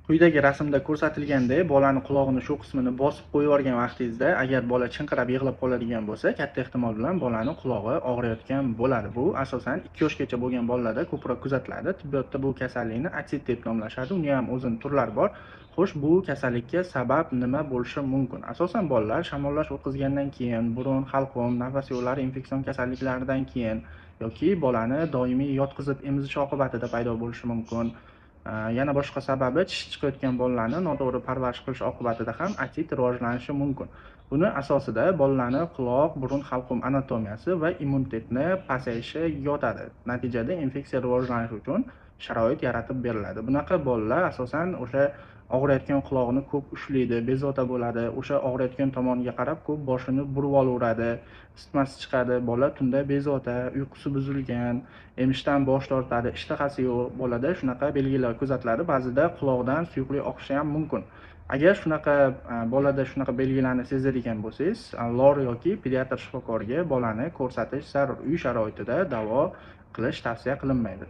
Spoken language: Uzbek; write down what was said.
Quyidagi rasmda ko'rsatilgandek, bolani qulog'ining shu qismini bosib qo'yib yuborgan vaqtingizda, agar bola chinqirab yig'lab qoladigan bo'lsa, katta ehtimol bilan bolani qulog'i og'riyotgan bo'ladi. Bu asosan 2 yoshgacha bo'lgan bolalarda ko'proq kuzatiladi. Tibbiyotda bu kasallikni otsit deb nomlashadi. Uni ham o'zining turlari bor. Xo'sh, bu kasallikka sabab nima bo'lishi mumkin? Asosan bolalar shamollash o'tkazgandan keyin, burun, halqum, nafas yo'llari infeksion kasalliklaridan keyin yoki bolani doimiy yotqizib emizish oqibatida paydo bo'lishi mumkin. Yana boshqa sababi tish chiqayotgan bolalarni noto'g'ri parvarish qilish oqibatida ham otsit rivojlanishi mumkin. Buni asosida bolalarning quloq, burun, halqum anatomiyasi va immunitetni pasayishi yotadi. Natijada infeksiya rivojlanishi uchun sharoit yaratib beriladi. Bunaqa bolalar asosan o'sha og'riyotgan qulog'ini ko'p ushlaydi, bezovta bo'ladi, o'sha og'riyotgan tomoniga qarab ko'p boshini burib olaveradi, isitmasi chiqadi, bola tunda bezovta, uyqusi buzilgan, emishdan bosh tortadi, ishtahasi yo'q, bolada shunaqa belgilar kuzatiladi. Ba'zida quloqdan suyuqlik oqishi ham mumkin. Agar shunaqa bolada shunaqa belgilarni sezadigan bo'lsangiz, lor yoki pediatr shifokoriga bolani ko'rsatish zarur. Uy sharoitida davo qilish tavsiya qilinmaydi.